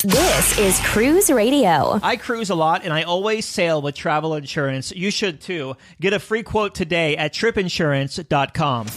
This is Cruise Radio. I cruise a lot, and I always sail with travel insurance. You should too. Get a free quote today at tripinsurance.com.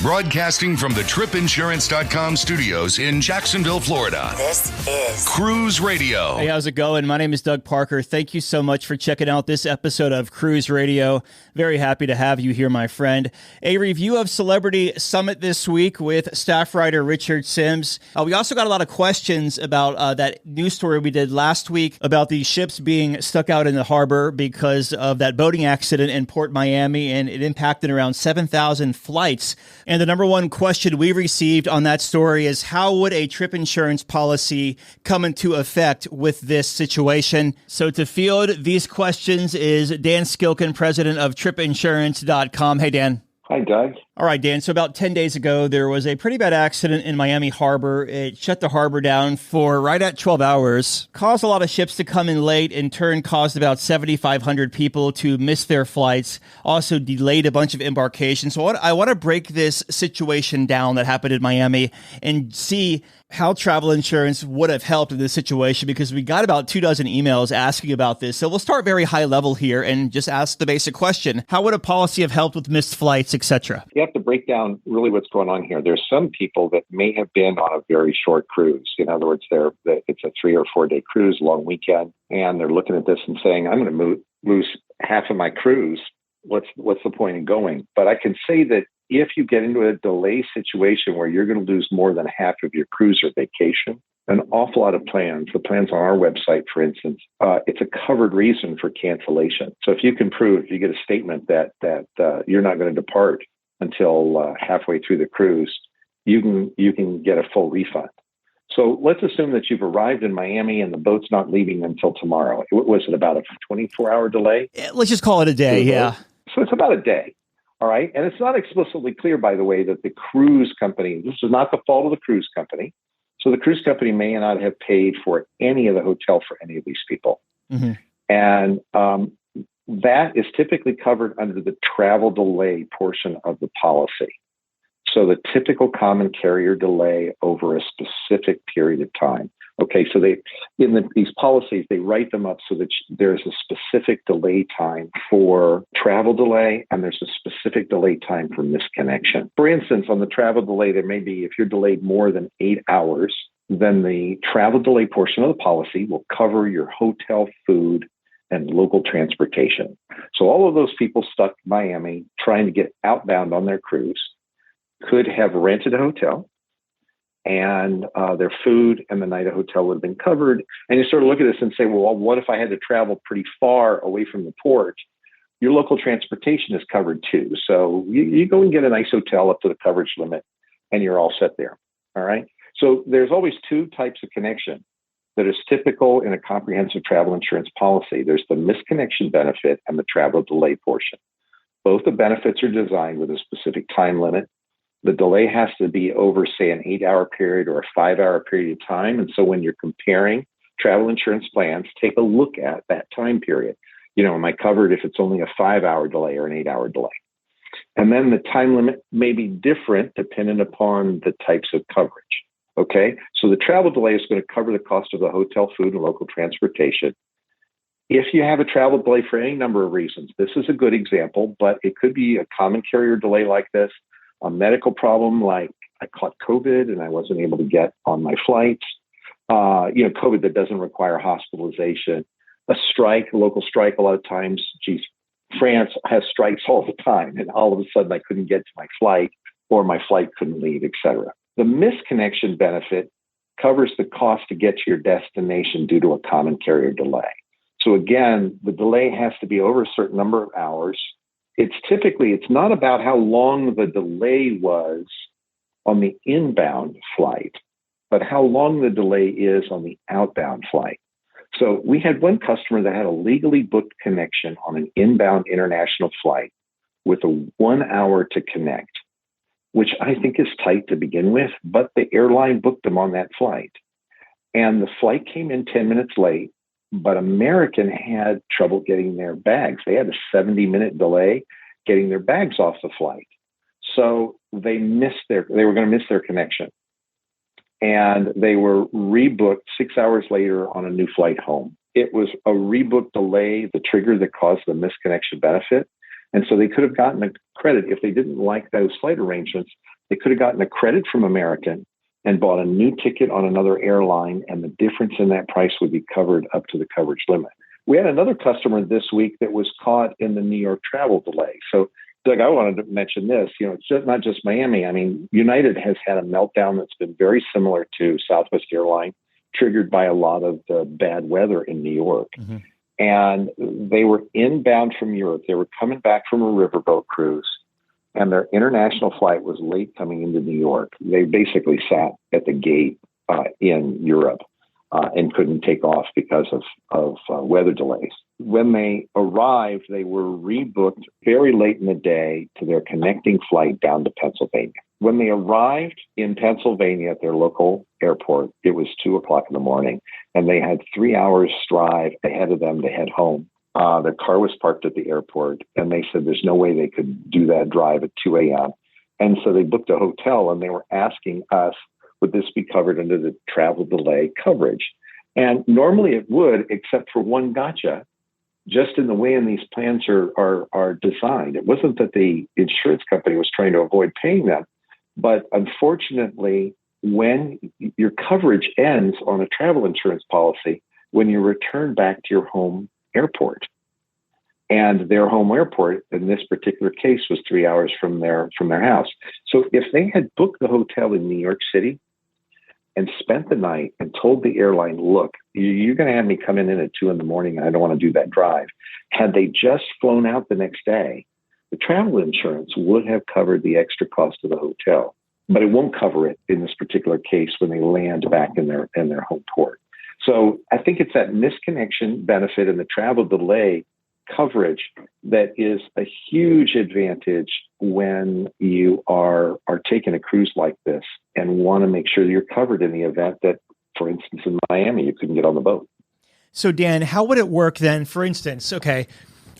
Broadcasting from the tripinsurance.com studios in Jacksonville, Florida. This is Cruise Radio. Hey, how's it going? My name is Doug Parker. Thank you so much for checking out this episode of Cruise Radio. Very happy to have you here, my friend. A review of Celebrity Summit this week with staff writer Richard Sims. We also got a lot of questions about that news story we did last week about the ships being stuck out in the harbor because of that boating accident in Port Miami, and it impacted around 7,000 flights. And the number one question we received on that story is, how would a trip insurance policy come into effect with this situation? So to field these questions is Dan Skilkin, president of tripinsurance.com. Hey, Dan. Hi, Doug. All right, Dan. So about 10 days ago, there was a pretty bad accident in Miami Harbor. It shut the harbor down for right at 12 hours, caused a lot of ships to come in late, in turn caused about 7,500 people to miss their flights, also delayed a bunch of embarkations. So I want to break this situation down that happened in Miami and see how travel insurance would have helped in this situation, because we got about 24 emails asking about this. So we'll start very high level here and just ask the basic question. How would a policy have helped with missed flights, etc.? You have to break down really what's going on here. There's some people that may have been on a very short cruise. In other words, it's a 3 or 4 day cruise, long weekend, and they're looking at this and saying, I'm going to lose half of my cruise. What's the point in going? But I can say that if you get into a delay situation where you're going to lose more than half of your cruise or vacation, an awful lot of plans, the plans on our website, for instance, it's a covered reason for cancellation. So if you can prove, if you get a statement that you're not going to depart until halfway through the cruise, you can get a full refund. So let's assume that you've arrived in Miami and the boat's not leaving until tomorrow. Was it about a 24-hour delay? Let's just call it a day, yeah. So it's about a day. All right. And it's not explicitly clear, by the way, that the cruise company, this is not the fault of the cruise company. So the cruise company may not have paid for any of the hotel for any of these people. Mm-hmm. And that is typically covered under the travel delay portion of the policy. So the typical common carrier delay over a specific period of time. Okay, so these policies, they write them up so that there's a specific delay time for travel delay, and there's a specific delay time for misconnection. For instance, on the travel delay, there may be, if you're delayed more than 8 hours, then the travel delay portion of the policy will cover your hotel, food, and local transportation. So all of those people stuck in Miami trying to get outbound on their cruise could have rented a hotel, and their food and the night at hotel would have been covered. And you sort of look at this and say, well, what if I had to travel pretty far away from the port? Your local transportation is covered too. So you go and get a nice hotel up to the coverage limit, and you're all set there. All right. So there's always two types of connection that is typical in a comprehensive travel insurance policy. There's the misconnection benefit and the travel delay portion. Both the benefits are designed with a specific time limit. The delay has to be over, say, an 8-hour period or a 5-hour period of time. And so when you're comparing travel insurance plans, take a look at that time period. Am I covered if it's only a 5-hour delay or an 8-hour delay? And then the time limit may be different depending upon the types of coverage. Okay, so the travel delay is going to cover the cost of the hotel, food, and local transportation. If you have a travel delay for any number of reasons, this is a good example, but it could be a common carrier delay like this, a medical problem like I caught COVID and I wasn't able to get on my flights, COVID that doesn't require hospitalization, a strike, a local strike. A lot of times, France has strikes all the time, and all of a sudden I couldn't get to my flight or my flight couldn't leave, etc. The misconnection benefit covers the cost to get to your destination due to a common carrier delay. So again, the delay has to be over a certain number of hours. It's not about how long the delay was on the inbound flight, but how long the delay is on the outbound flight. So we had one customer that had a legally booked connection on an inbound international flight with a 1 hour to connect, which I think is tight to begin with, but the airline booked them on that flight. And the flight came in 10 minutes late, but American had trouble getting their bags. They had a 70-minute delay getting their bags off the flight. So they were going to miss their connection. and they were rebooked 6 hours later on a new flight home. It was a rebook delay, the trigger that caused the misconnection benefit. And so they could have gotten a credit if they didn't like those flight arrangements. They could have gotten a credit from American and bought a new ticket on another airline, and the difference in that price would be covered up to the coverage limit. We had another customer this week that was caught in the New York travel delay. So, Doug, I wanted to mention this. It's not just Miami. I mean, United has had a meltdown that's been very similar to Southwest Airlines, triggered by a lot of the bad weather in New York. Mm-hmm. And they were inbound from Europe. They were coming back from a riverboat cruise, and their international flight was late coming into New York. They basically sat at the gate in Europe and couldn't take off because of weather delays. When they arrived, they were rebooked very late in the day to their connecting flight down to Pennsylvania. When they arrived in Pennsylvania at their local airport, it was 2:00 in the morning, and they had 3 hours drive ahead of them to head home. Their car was parked at the airport, and they said there's no way they could do that drive at 2 a.m. And so they booked a hotel, and they were asking us, would this be covered under the travel delay coverage? And normally it would, except for one gotcha, just in the way in these plans are designed. It wasn't that the insurance company was trying to avoid paying them, but unfortunately, when your coverage ends on a travel insurance policy, when you return back to your home airport. And their home airport, in this particular case, was 3 hours from their house. So if they had booked the hotel in New York City and spent the night and told the airline, look, you're going to have me coming in at 2 a.m. and I don't want to do that drive. Had they just flown out the next day, the travel insurance would have covered the extra cost of the hotel, but it won't cover it in this particular case when they land back in their home port. So I think it's that misconnection benefit and the travel delay coverage that is a huge advantage when you are taking a cruise like this and want to make sure that you're covered in the event that, for instance, in Miami, you couldn't get on the boat. So, Dan, how would it work then? For instance, okay,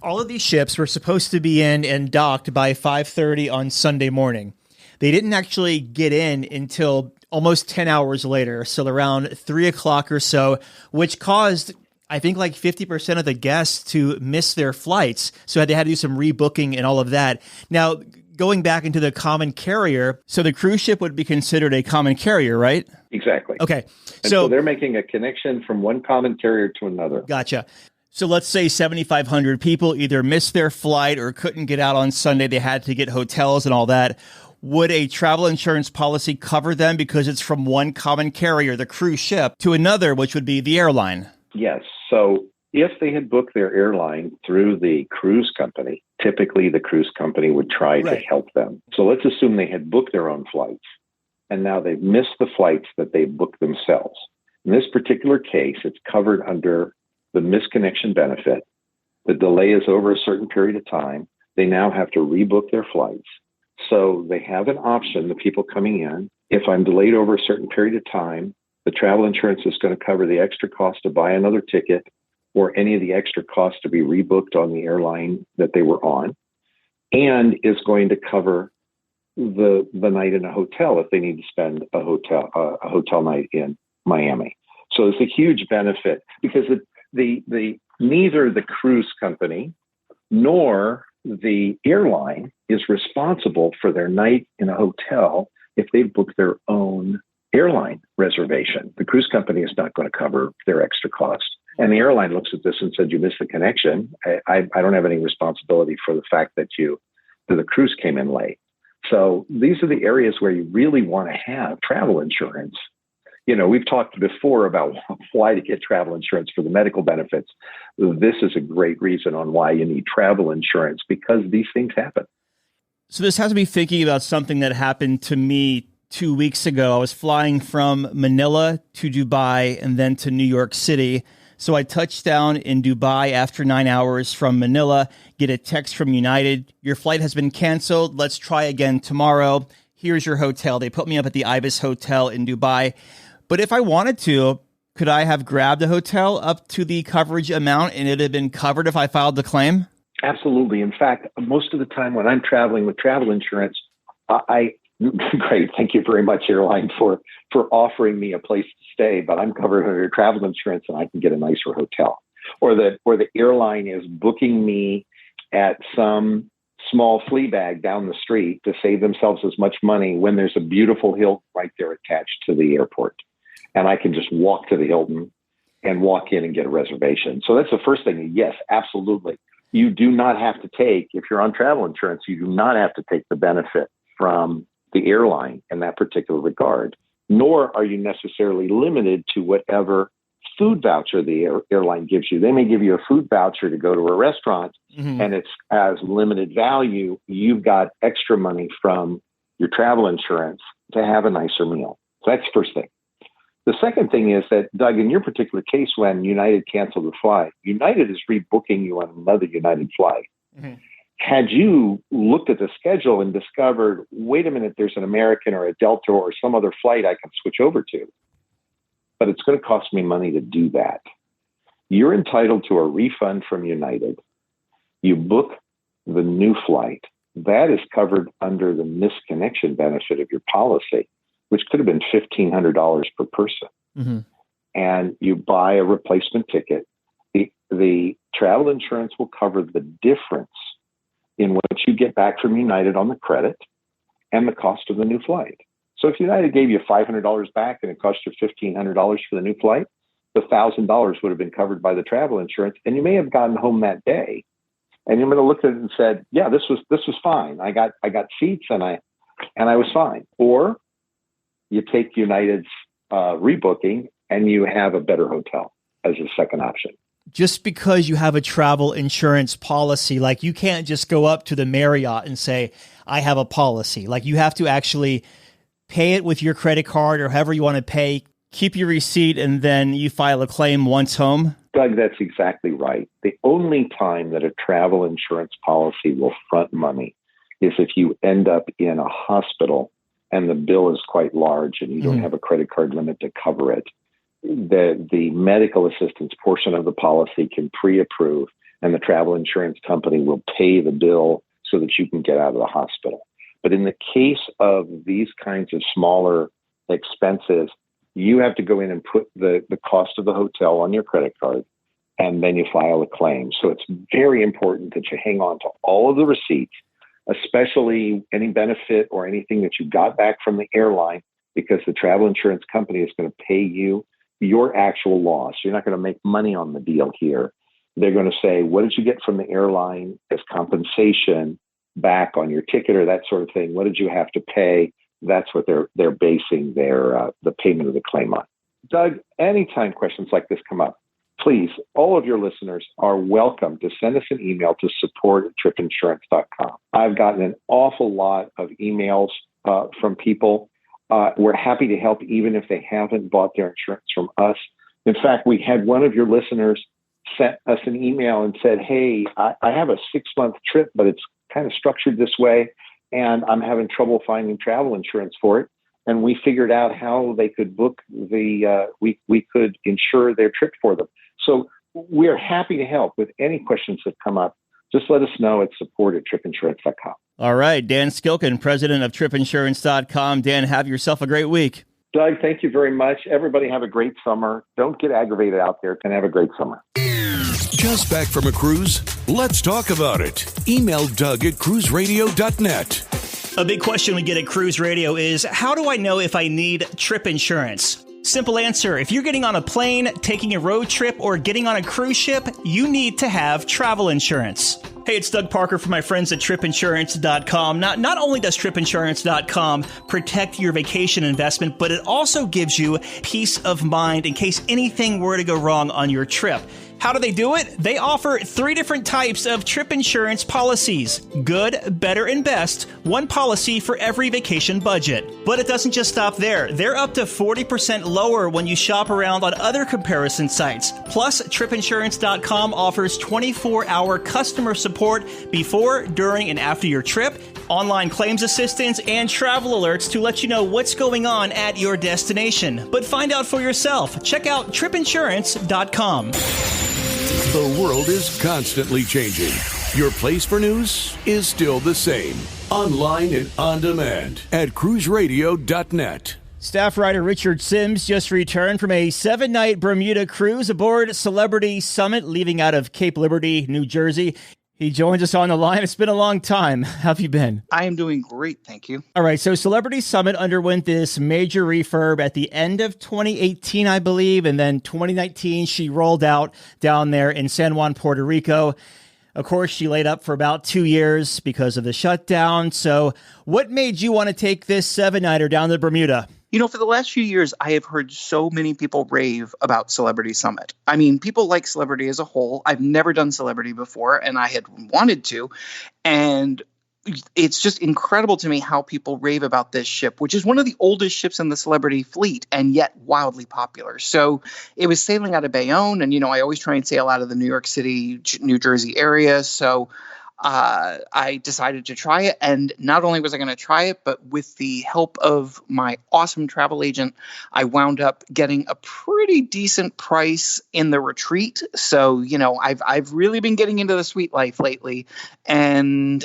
all of these ships were supposed to be in and docked by 5:30 on Sunday morning. They didn't actually get in until almost 10 hours later, so around 3:00 or so, which caused, I think, like 50% of the guests to miss their flights. So they had to do some rebooking and all of that. Now, going back into the common carrier, so the cruise ship would be considered a common carrier, right? Exactly. Okay. So they're making a connection from one common carrier to another. Gotcha. So let's say 7,500 people either missed their flight or couldn't get out on Sunday. They had to get hotels and all that. Would a travel insurance policy cover them because it's from one common carrier, the cruise ship, to another, which would be the airline? Yes. So if they had booked their airline through the cruise company, typically the cruise company would try to help them. So let's assume they had booked their own flights, and now they've missed the flights that they booked themselves. In this particular case, it's covered under the misconnection benefit. The delay is over a certain period of time. They now have to rebook their flights. So they have an option, the people coming in, if I'm delayed over a certain period of time, the travel insurance is going to cover the extra cost to buy another ticket or any of the extra costs to be rebooked on the airline that they were on, and is going to cover the night in a hotel if they need to spend a hotel night in Miami. So it's a huge benefit because the neither the cruise company nor the airline is responsible for their night in a hotel if they book their own airline reservation. The cruise company is not going to cover their extra cost. And the airline looks at this and said, you missed the connection. I don't have any responsibility for the fact that the cruise came in late. So these are the areas where you really want to have travel insurance. You know, we've talked before about why to get travel insurance for the medical benefits. This is a great reason on why you need travel insurance, because these things happen. So this has me thinking about something that happened to me 2 weeks ago. I was flying from Manila to Dubai and then to New York City. So I touched down in Dubai after 9 hours from Manila, get a text from United. Your flight has been canceled. Let's try again tomorrow. Here's your hotel. They put me up at the Ibis Hotel in Dubai. But if I wanted to, could I have grabbed a hotel up to the coverage amount and it had been covered if I filed the claim? Absolutely. In fact, most of the time when I'm traveling with travel insurance, I Great. Thank you very much, airline, for offering me a place to stay, but I'm covered under travel insurance and I can get a nicer hotel. Or the airline is booking me at some small flea bag down the street to save themselves as much money when there's a beautiful Hilton right there attached to the airport. And I can just walk to the Hilton and walk in and get a reservation. So that's the first thing. Yes, absolutely. You do not have to take, if you're on travel insurance, you do not have to take the benefit from the airline in that particular regard, nor are you necessarily limited to whatever food voucher the airline gives you. They may give you a food voucher to go to a restaurant, and it's as limited value. You've got extra money from your travel insurance to have a nicer meal. So that's the first thing. The second thing is that, Doug, in your particular case, when United canceled the flight, United is rebooking you on another United flight. Had you looked at the schedule and discovered, wait a minute, there's an American or a Delta or some other flight I can switch over to, but it's going to cost me money to do that, you're entitled to a refund from United. You book the new flight. That is covered under the Misconnection Benefit of your policy, which could have been $1,500 per person. And you buy a replacement ticket. The travel insurance will cover the difference in what you get back from United on the credit and the cost of the new flight. So if United gave you $500 back and it cost you $1,500 for the new flight, the $1,000 would have been covered by the travel insurance, and you may have gotten home that day, and you might have looked at it and said, "Yeah, this was fine. I got seats and I was fine." Or you take United's rebooking and you have a better hotel as a second option. Just because you have a travel insurance policy, like you can't just go up to the Marriott and say, I have a policy. Like you have to actually pay it with your credit card or however you want to pay, keep your receipt, and then you file a claim once home. Doug, that's exactly right. The only time that a travel insurance policy will front money is if you end up in a hospital and the bill is quite large and you don't have a credit card limit to cover it. The medical assistance portion of the policy can pre-approve, and the travel insurance company will pay the bill so that you can get out of the hospital. But in the case of these kinds of smaller expenses, you have to go in and put the cost of the hotel on your credit card, and then you file a claim. So it's very important that you hang on to all of the receipts, especially any benefit or anything that you got back from the airline, because the travel insurance company is going to pay you your actual loss. You're not going to make money on the deal here. They're going to say, what did you get from the airline as compensation back on your ticket or that sort of thing? What did you have to pay? That's what they're basing their the payment of the claim on. Doug, anytime questions like this come up, please, all of your listeners are welcome to send us an email to support@tripinsurance.com. I've gotten an awful lot of emails from people. We're happy to help even if they haven't bought their insurance from us. In fact, we had one of your listeners sent us an email and said, hey, I have a 6-month trip, but it's kind of structured this way, and I'm having trouble finding travel insurance for it. And we figured out how they could book we could insure their trip for them. So we're happy to help with any questions that come up. Just let us know at support@tripinsurance.com. All right. Dan Skilkin, president of tripinsurance.com. Dan, have yourself a great week. Doug, thank you very much. Everybody have a great summer. Don't get aggravated out there, and have a great summer. Just back from a cruise? Let's talk about it. Email Doug at cruiseradio.net. A big question we get at Cruise Radio is, how do I know if I need trip insurance? Simple answer. If you're getting on a plane, taking a road trip, or getting on a cruise ship, you need to have travel insurance. Hey, it's Doug Parker from my friends at tripinsurance.com. Not only does tripinsurance.com protect your vacation investment, but it also gives you peace of mind in case anything were to go wrong on your trip. How do they do it? They offer 3 different types of trip insurance policies. Good, better, and best. One policy for every vacation budget. But it doesn't just stop there. They're up to 40% lower when you shop around on other comparison sites. Plus, tripinsurance.com offers 24-hour customer support before, during, and after your trip, online claims assistance, and travel alerts to let you know what's going on at your destination. But find out for yourself. Check out tripinsurance.com. The world is constantly changing. Your place for news is still the same. Online and on demand at cruiseradio.net. Staff writer Richard Sims just returned from a 7-night Bermuda cruise aboard Celebrity Summit, leaving out of Cape Liberty, New Jersey. He joins us on the line. It's been a long time. How have you been? I am doing great, thank you. All right, so Celebrity Summit underwent this major refurb at the end of 2018, I believe, and then 2019 she rolled out down there in San Juan, Puerto Rico. Of course, she laid up for about 2 years because of the shutdown. So what made you want to take this 7-nighter down to Bermuda? You know, for the last few years, I have heard so many people rave about Celebrity Summit. I mean, people like Celebrity as a whole. I've never done Celebrity before, and I had wanted to. And it's just incredible to me how people rave about this ship, which is one of the oldest ships in the Celebrity fleet and yet wildly popular. So it was sailing out of Bayonne, and, you know, I always try and sail out of the New York City, New Jersey area. So I decided to try it. And not only was I going to try it, but with the help of my awesome travel agent, I wound up getting a pretty decent price in the retreat. So, you know, I've really been getting into the suite life lately. And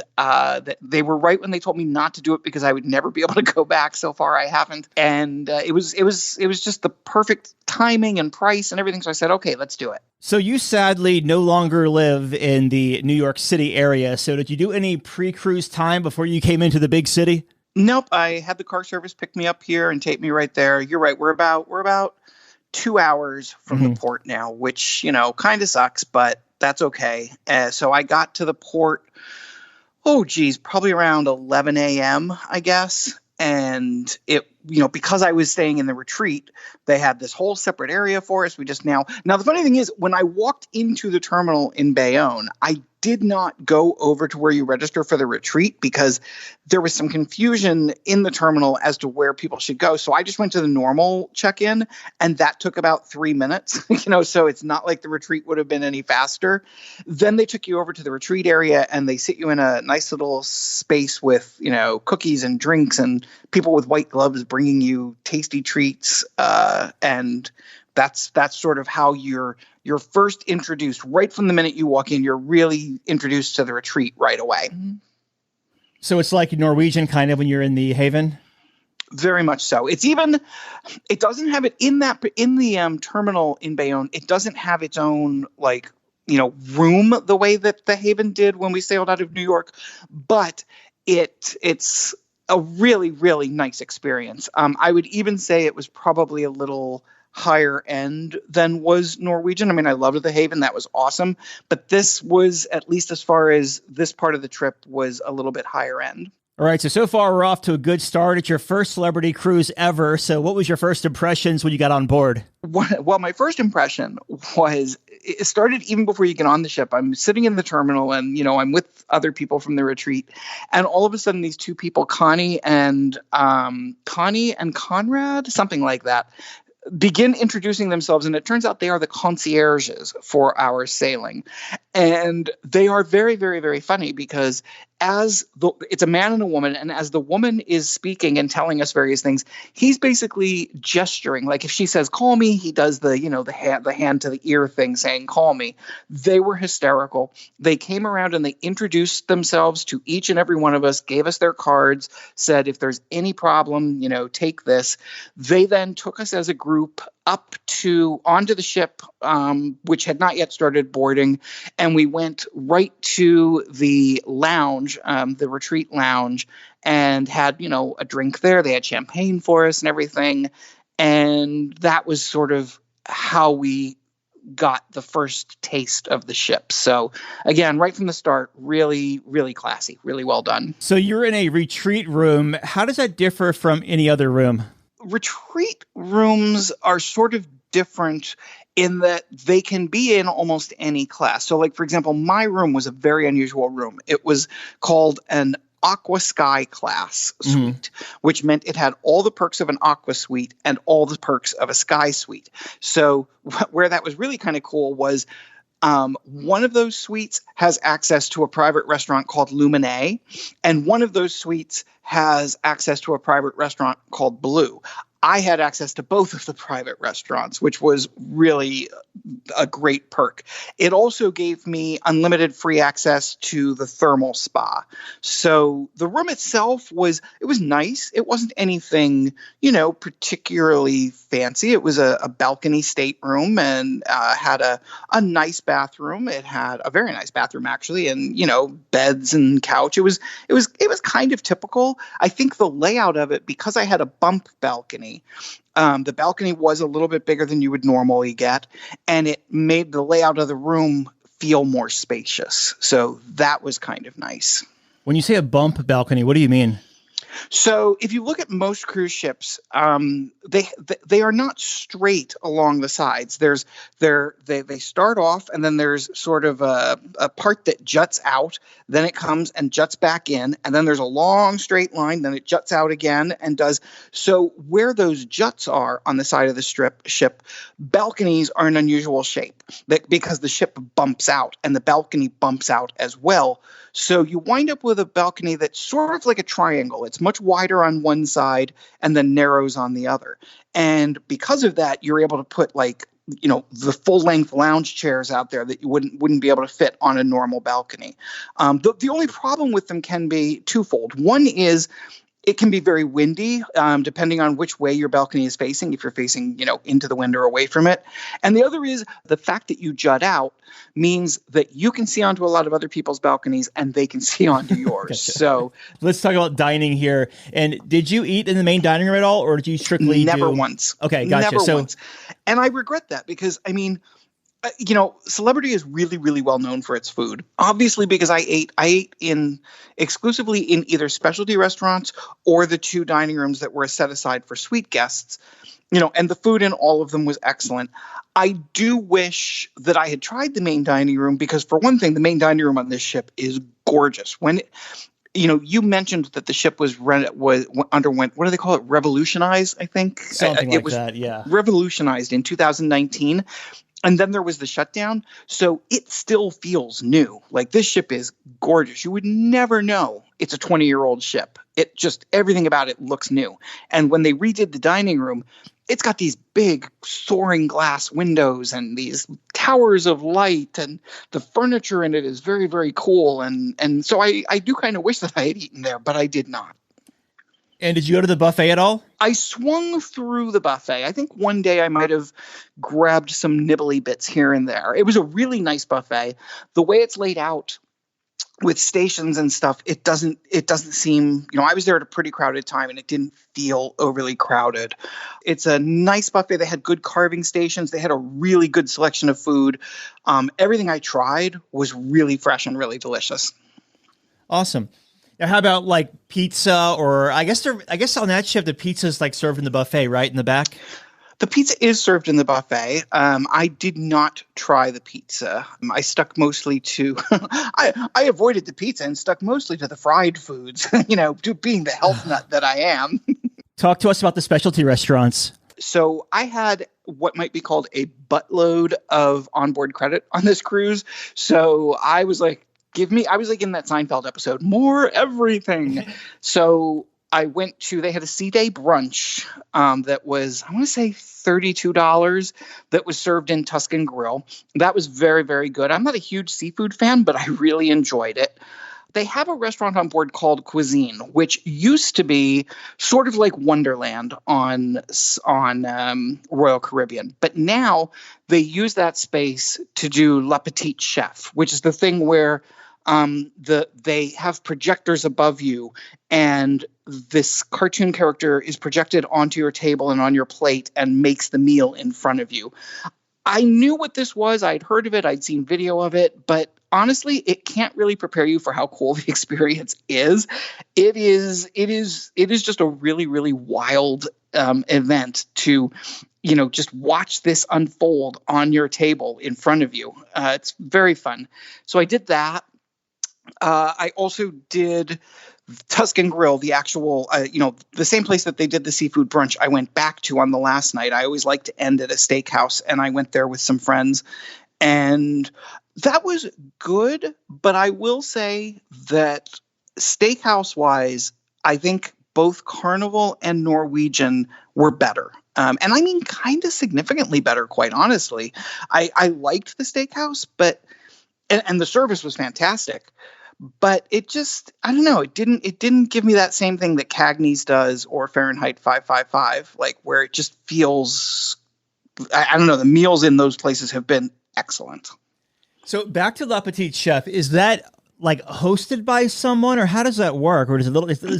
they were right when they told me not to do it because I would never be able to go back. So far, I haven't. And it was just the perfect timing and price and everything. So I said, okay, let's do it. So you sadly no longer live in the New York City area. So did you do any pre-cruise time before you came into the big city? Nope. I had the car service pick me up here and take me right there. You're right. We're about 2 hours from the port now, which, you know, kind of sucks, but that's okay. So I got to the port, probably around 11 a.m., I guess. And it, you know, because I was staying in the retreat, they had this whole separate area for us. Now, the funny thing is, when I walked into the terminal in Bayonne, I did not go over to where you register for the retreat because there was some confusion in the terminal as to where people should go. So I just went to the normal check-in, and that took about 3 minutes, you know, so it's not like the retreat would have been any faster. Then they took you over to the retreat area, and they sit you in a nice little space with, you know, cookies and drinks and people with white gloves bringing you tasty treats. And that's sort of how you're first introduced. Right from the minute you walk in, you're really introduced to the retreat right away. So it's like Norwegian kind of when you're in the Haven? Very much so. It doesn't have it in the terminal in Bayonne. It doesn't have its own, like, you know, room the way that the Haven did when we sailed out of New York, but it's a really, really nice experience. I would even say it was probably a little higher end than was Norwegian. I mean, I loved the Haven. That was awesome. But this was, at least as far as this part of the trip, was a little bit higher end. All right. So far, we're off to a good start. It's your first Celebrity cruise ever. So what was your first impressions when you got on board? Well, my first impression was, it started even before you get on the ship. I'm sitting in the terminal and, you know, I'm with other people from the retreat. And all of a sudden, these two people, Connie and Conrad, something like that, begin introducing themselves, and it turns out they are the concierges for our sailing. And they are very, very, very funny because it's a man and a woman, and as the woman is speaking and telling us various things, he's basically gesturing. Like if she says, call me, he does the hand to the ear thing saying, call me. They were hysterical. They came around and they introduced themselves to each and every one of us, gave us their cards, said, if there's any problem, you know, take this. They then took us as a group onto the ship, which had not yet started boarding. And we went right to the lounge, the retreat lounge, and had, you know, a drink there. They had champagne for us and everything. And that was sort of how we got the first taste of the ship. So again, right from the start, really, really classy, really well done. So you're in a retreat room. How does that differ from any other room? Retreat rooms are sort of different in that they can be in almost any class. So like, for example, my room was a very unusual room. It was called an Aqua Sky class suite, which meant it had all the perks of an Aqua suite and all the perks of a Sky suite. So where that was really kind of cool was one of those suites has access to a private restaurant called Luminé, and one of those suites has access to a private restaurant called Blue. I had access to both of the private restaurants, which was really a great perk. It also gave me unlimited free access to the thermal spa. So the room itself was nice. It wasn't anything, particularly fancy. It was a balcony stateroom and had a nice bathroom. It had a very nice bathroom actually, and beds and couch. It was kind of typical. I think the layout of it, because I had a bump balcony. The balcony was a little bit bigger than you would normally get, and it made the layout of the room feel more spacious. So that was kind of nice. When you say a bump balcony, what do you mean? So if you look at most cruise ships, they are not straight along the sides. They start off, and then there's sort of a part that juts out. Then it comes and juts back in, and then there's a long straight line. Then it juts out again and does. So where those juts are on the side of the ship, balconies are an unusual shape because the ship bumps out and the balcony bumps out as well. So you wind up with a balcony that's sort of like a triangle. It's much wider on one side and then narrows on the other. And because of that, you're able to put the full length lounge chairs out there that you wouldn't be able to fit on a normal balcony. The only problem with them can be twofold. One is it can be very windy, depending on which way your balcony is facing, if you're facing, into the wind or away from it. And the other is the fact that you jut out means that you can see onto a lot of other people's balconies and they can see onto yours. Gotcha. So let's talk about dining here. And did you eat in the main dining room at all, or did you strictly Never once. Okay, gotcha. Never once. And I regret that because, Celebrity is really, really well known for its food. Obviously, because I ate exclusively in either specialty restaurants or the two dining rooms that were set aside for suite guests. And the food in all of them was excellent. I do wish that I had tried the main dining room because, for one thing, the main dining room on this ship is gorgeous. When you mentioned that the ship underwent, what do they call it? Revolutionized, I think. Something like that, yeah. Revolutionized in 2019. And then there was the shutdown. So it still feels new. Like, this ship is gorgeous. You would never know it's a 20-year-old ship. Everything about it looks new. And when they redid the dining room, it's got these big soaring glass windows and these towers of light, and the furniture in it is very, very cool. And so I do kind of wish that I had eaten there, but I did not. And did you go to the buffet at all? I swung through the buffet. I think one day I might have grabbed some nibbly bits here and there. It was a really nice buffet. The way it's laid out with stations and stuff, it doesn't seem, I was there at a pretty crowded time and it didn't feel overly crowded. It's a nice buffet. They had good carving stations. They had a really good selection of food. Everything I tried was really fresh and really delicious. Awesome. Now, how about like pizza, or I guess on that ship the pizza is like served in the buffet, right in the back? The pizza is served in the buffet. I did not try the pizza. I stuck mostly to I avoided the pizza and stuck mostly to the fried foods. To being the health nut that I am. Talk to us about the specialty restaurants. So I had what might be called a buttload of onboard credit on this cruise. So I was like, I was like in that Seinfeld episode, more everything. So I they had a sea day brunch that was, I want to say $32 that was served in Tuscan Grill. That was very, very good. I'm not a huge seafood fan, but I really enjoyed it. They have a restaurant on board called Cuisine, which used to be sort of like Wonderland on Royal Caribbean. But now they use that space to do La Petite Chef, which is the thing where they have projectors above you, and this cartoon character is projected onto your table and on your plate and makes the meal in front of you. I knew what this was. I'd heard of it. I'd seen video of it, but honestly, it can't really prepare you for how cool the experience is. It is just a really, really wild event to, just watch this unfold on your table in front of you. It's very fun. So I did that. I also did Tuscan Grill, the actual, the same place that they did the seafood brunch I went back to on the last night. I always like to end at a steakhouse, and I went there with some friends, and that was good. But I will say that steakhouse-wise, I think both Carnival and Norwegian were better. And I mean, kind of significantly better, quite honestly. I liked the steakhouse, but and the service was fantastic. But it just, I don't know, it didn't give me that same thing that Cagney's does or Fahrenheit 555, like where it just feels, I don't know, the meals in those places have been excellent. So back to La Petite Chef, is that like hosted by someone, or how does that work? Or does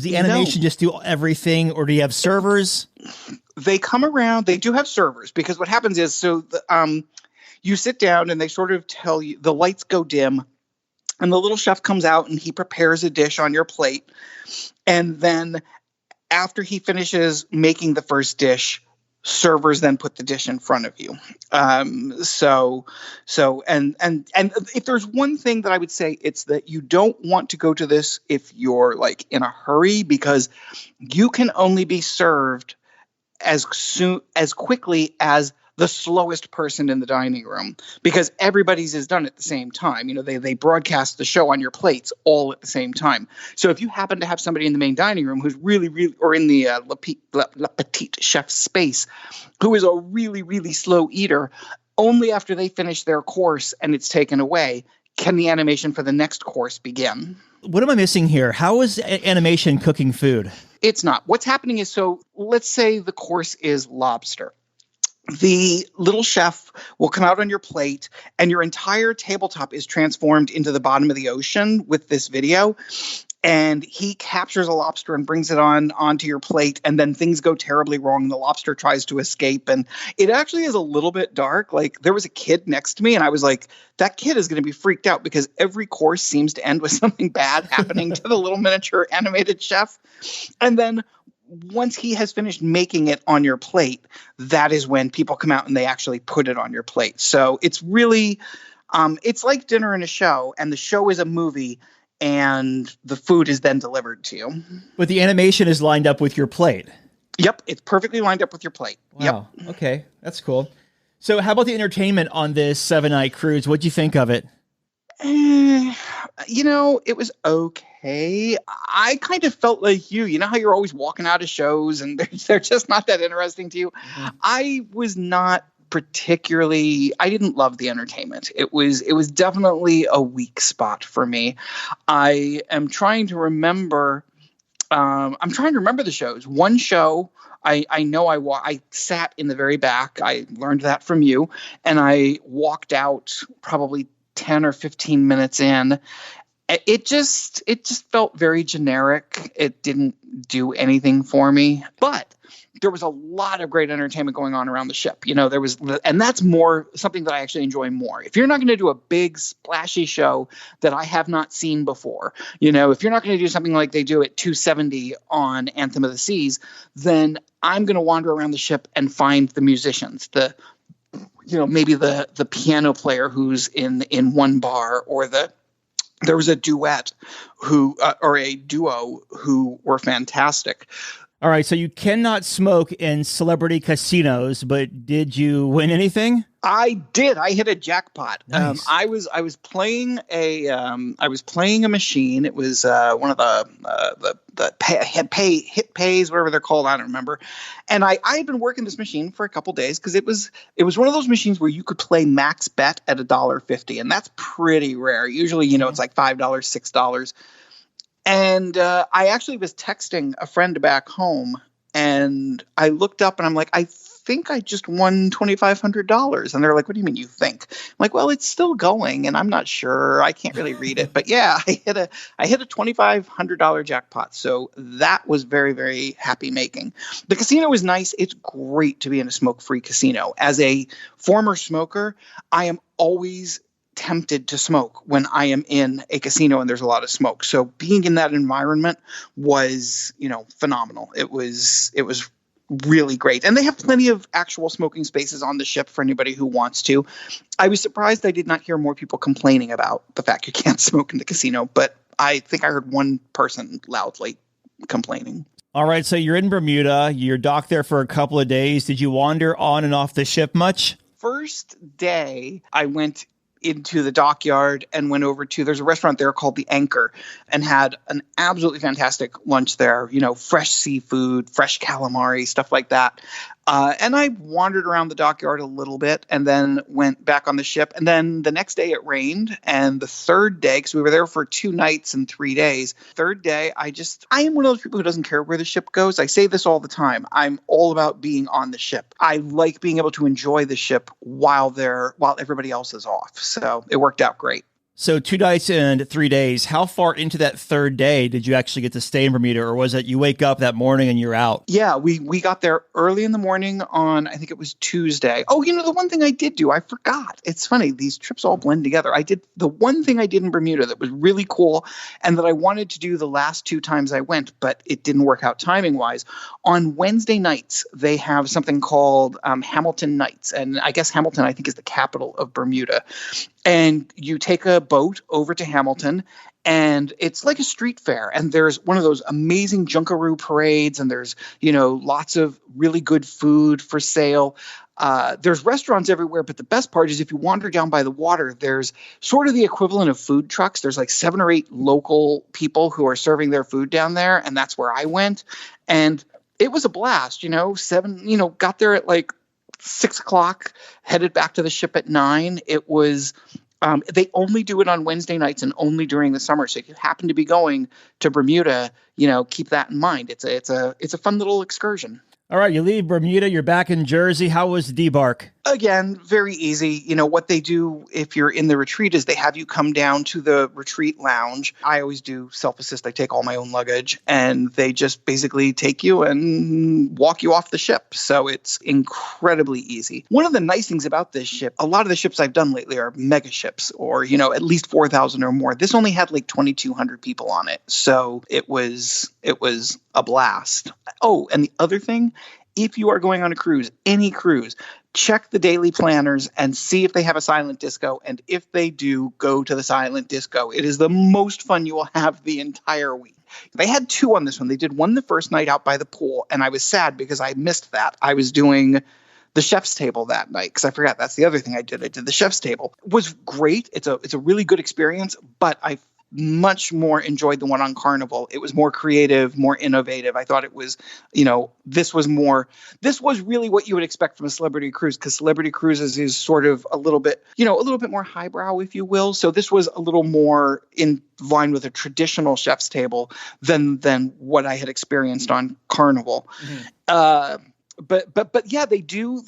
the animation just do everything, or do you have servers? They come around, they do have servers, because what happens is, you sit down and they sort of tell you, the lights go dim, and the little chef comes out and he prepares a dish on your plate. And then after he finishes making the first dish, servers then put the dish in front of you. And if there's one thing that I would say, it's that you don't want to go to this if you're like in a hurry, because you can only be served as quickly as the slowest person in the dining room, because everybody's is done at the same time. You know, they broadcast the show on your plates all at the same time. So if you happen to have somebody in the main dining room who's really, or in the La Petite Chef space, who is a really, really slow eater, only after they finish their course and it's taken away can the animation for the next course begin. What am I missing here? How is animation cooking food? It's not. What's happening is, so let's say the course is lobster. The little chef will come out on your plate and your entire tabletop is transformed into the bottom of the ocean with this video. And he captures a lobster and brings it onto your plate, and then things go terribly wrong. The lobster tries to escape, and it actually is a little bit dark. Like, there was a kid next to me, and I was like, that kid is going to be freaked out, because every course seems to end with something bad happening to the little miniature animated chef. And then once he has finished making it on your plate, that is when people come out and they actually put it on your plate. So it's really, it's like dinner and a show, and the show is a movie, and the food is then delivered to you. But the animation is lined up with your plate. Yep, it's perfectly lined up with your plate. Wow. Yep. Okay, that's cool. So how about the entertainment on this 7-night cruise? What'd you think of it? It was okay. I kind of felt like you know how you're always walking out of shows and they're just not that interesting to you. Mm-hmm. I was not particularly, I didn't love the entertainment. It was definitely a weak spot for me. I am trying to remember, the shows. One show, I know I sat in the very back. I learned that from you, and I walked out probably 10 or 15 minutes in. It just felt very generic. It didn't do anything for me, but there was a lot of great entertainment going on around the ship. You know, and that's more something that I actually enjoy more. If you're not going to do a big splashy show that I have not seen before, you know, if you're not going to do something like they do at 270 on Anthem of the Seas, then I'm going to wander around the ship and find the musicians, maybe the piano player who's in one bar, or there was a duet or a duo who were fantastic. All right, so you cannot smoke in celebrity casinos, but did you win anything? I did. I hit a jackpot. Nice. I was playing a machine. It was one of the hit pays, whatever they're called. I don't remember. And I had been working this machine for a couple days, because it was one of those machines where you could play max bet at $1.50, and that's pretty rare. Usually, it's like $5, $6. And I actually was texting a friend back home, and I looked up and I'm like, I think I just won $2,500. And they're like, what do you mean you think? I'm like, well, it's still going and I'm not sure. I can't really read it. But yeah, I hit a $2,500 jackpot. So that was very, very happy making. The casino was nice. It's great to be in a smoke-free casino. As a former smoker, I am always tempted to smoke when I am in a casino and there's a lot of smoke. So being in that environment was, phenomenal. It was really great. And they have plenty of actual smoking spaces on the ship for anybody who wants to. I was surprised I did not hear more people complaining about the fact you can't smoke in the casino, but I think I heard one person loudly complaining. All right, so you're in Bermuda. You're docked there for a couple of days. Did you wander on and off the ship much? First day, I went into the dockyard and went over to, there's a restaurant there called The Anchor, and had an absolutely fantastic lunch there, fresh seafood, fresh calamari, stuff like that. And I wandered around the dockyard a little bit and then went back on the ship. And then the next day it rained. And the third day, because we were there for 2 nights and 3 days, third day, I am one of those people who doesn't care where the ship goes. I say this all the time. I'm all about being on the ship. I like being able to enjoy the ship while everybody else is off. So it worked out great. So 2 nights and 3 days. How far into that third day did you actually get to stay in Bermuda, or was it you wake up that morning and you're out? Yeah, we got there early in the morning on, I think it was Tuesday. Oh, the one thing I did do, I forgot. It's funny, these trips all blend together. The one thing I did in Bermuda that was really cool and that I wanted to do the last 2 times I went, but it didn't work out timing-wise. On Wednesday nights, they have something called Hamilton Nights. And I guess Hamilton, I think, is the capital of Bermuda. And you take a boat over to Hamilton, and it's like a street fair. And there's one of those amazing Junkaroo parades, and there's, lots of really good food for sale. There's restaurants everywhere, but the best part is if you wander down by the water, there's sort of the equivalent of food trucks. There's like 7 or 8 local people who are serving their food down there, and that's where I went. And it was a blast, got there at like 6 o'clock, headed back to the ship at 9. It was, they only do it on Wednesday nights and only during the summer. So if you happen to be going to Bermuda, keep that in mind. It's a fun little excursion. All right, you leave Bermuda, you're back in Jersey. How was debark? Again, very easy. What they do if you're in the retreat is they have you come down to the retreat lounge. I always do self-assist. I take all my own luggage, and they just basically take you and walk you off the ship. So it's incredibly easy. One of the nice things about this ship, a lot of the ships I've done lately are mega ships, or, at least 4,000 or more. This only had like 2,200 people on it. So it was a blast. Oh, and the other thing, if you are going on a cruise, any cruise, check the daily planners and see if they have a silent disco. And if they do, go to the silent disco. It is the most fun you will have the entire week. They had 2 on this one. They did one the first night out by the pool, and I was sad because I missed that. I was doing the chef's table that night because I forgot that's the other thing I did. I did the chef's table. It was great. It's a really good experience, but I much more enjoyed the one on Carnival. It was more creative, more innovative. I thought it was, this was really what you would expect from a celebrity cruise, because celebrity cruises is sort of a little bit more highbrow, if you will. So this was a little more in line with a traditional chef's table than what I had experienced on Carnival. Mm-hmm. But yeah, they do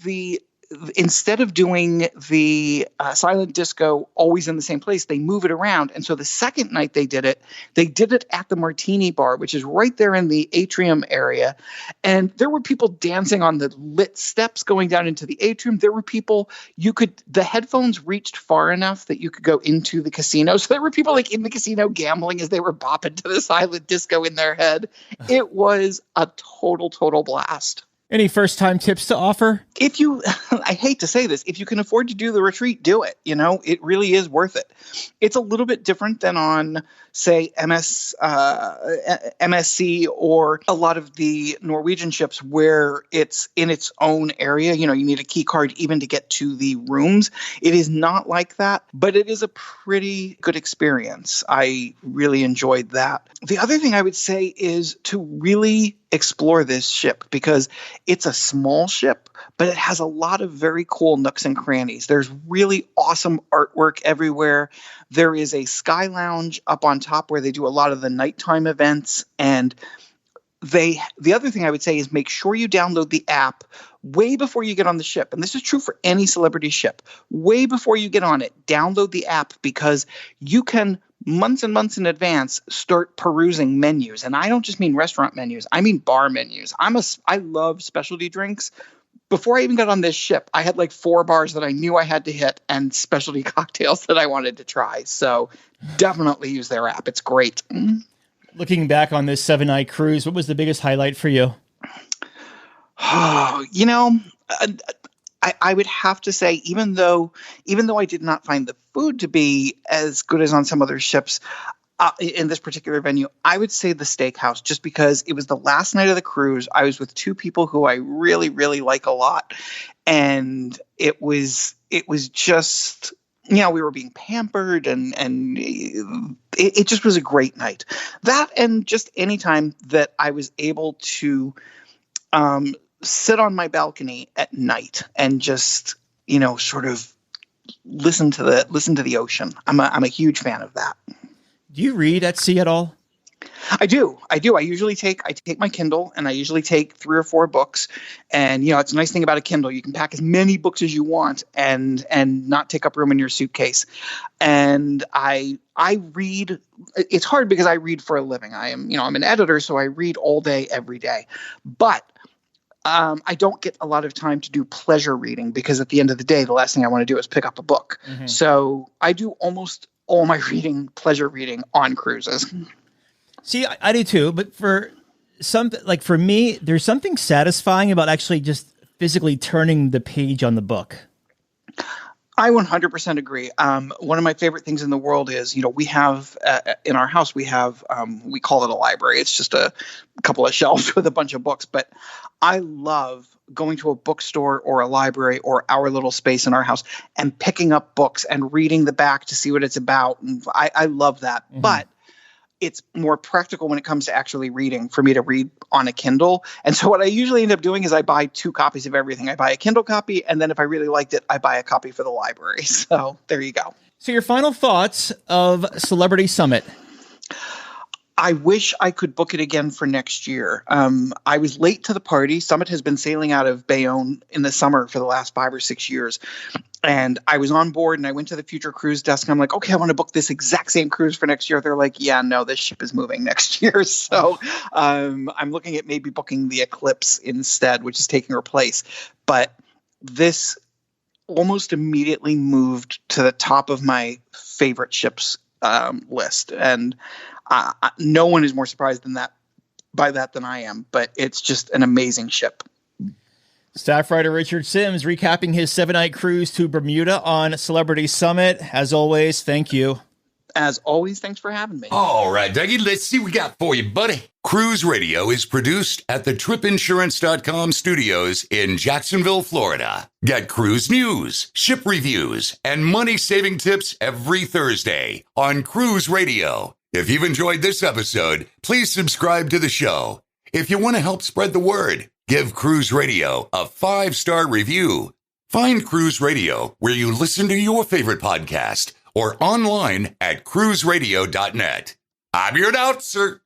instead of doing the silent disco always in the same place, they move it around. And so the second night they did it at the Martini Bar, which is right there in the atrium area. And there were people dancing on the lit steps going down into the atrium. There were people, the headphones reached far enough that you could go into the casino. So there were people like in the casino gambling as they were bopping to the silent disco in their head. It was a total blast. Any first-time tips to offer? I hate to say this, if you can afford to do the retreat, do it. It really is worth it. It's a little bit different than on, say, MSC or a lot of the Norwegian ships where it's in its own area. You need a key card even to get to the rooms. It is not like that, but it is a pretty good experience. I really enjoyed that. The other thing I would say is to really explore this ship, because it's a small ship, but it has a lot of very cool nooks and crannies. There's really awesome artwork everywhere. There is a sky lounge up on top where they do a lot of the nighttime events. And the other thing I would say is make sure you download the app way before you get on the ship. And this is true for any celebrity ship. Way before you get on it, download the app, because you can months and months in advance start perusing menus. And I don't just mean restaurant menus. I mean bar menus. I love specialty drinks. Before I even got on this ship, I had like 4 bars that I knew I had to hit and specialty cocktails that I wanted to try. So definitely use their app. It's great. Looking back on this 7-night cruise, what was the biggest highlight for you? I would have to say, even though I did not find the food to be as good as on some other ships, in this particular venue, I would say the steakhouse, just because it was the last night of the cruise. I was with 2 people who I really, really like a lot. And it was just we were being pampered, and it just was a great night. That, and just any time that I was able to sit on my balcony at night and just, sort of listen to the ocean. I'm a huge fan of that. Do you read at sea at all? I do. I usually take my Kindle, and I usually take 3 or 4 books. And, it's a nice thing about a Kindle. You can pack as many books as you want and not take up room in your suitcase. And I read. It's hard because I read for a living. I'm an editor, so I read all day, every day. But I don't get a lot of time to do pleasure reading, because at the end of the day, the last thing I want to do is pick up a book. Mm-hmm. So I do almost all my pleasure reading on cruises. See, I do too, but for me, there's something satisfying about actually just physically turning the page on the book. I 100% agree. One of my favorite things in the world is, we have in our house, we call it a library. It's just a couple of shelves with a bunch of books, but I love going to a bookstore or a library or our little space in our house and picking up books and reading the back to see what it's about. And I love that. Mm-hmm. But it's more practical when it comes to actually reading for me to read on a Kindle. And so what I usually end up doing is I buy 2 copies of everything. I buy a Kindle copy, and then if I really liked it, I buy a copy for the library. So there you go. So your final thoughts of Celebrity Summit? I wish I could book it again for next year. I was late to the party. Summit has been sailing out of Bayonne in the summer for the last 5 or 6 years. And I was on board, and I went to the future cruise desk. And I'm like, okay, I want to book this exact same cruise for next year. They're like, yeah, no, this ship is moving next year. So I'm looking at maybe booking the Eclipse instead, which is taking her place. But this almost immediately moved to the top of my favorite ships list. And no one is more surprised by that than I am. But it's just an amazing ship. Staff writer Richard Sims recapping his 7-night cruise to Bermuda on Celebrity Summit. As always, thank you. As always, thanks for having me. All right, Dougie, let's see what we got for you, buddy. Cruise Radio is produced at the tripinsurance.com studios in Jacksonville, Florida. Get cruise news, ship reviews, and money-saving tips every Thursday on Cruise Radio. If you've enjoyed this episode, please subscribe to the show. If you want to help spread the word, give Cruise Radio a 5-star review. Find Cruise Radio where you listen to your favorite podcast or online at cruiseradio.net. I'm your announcer,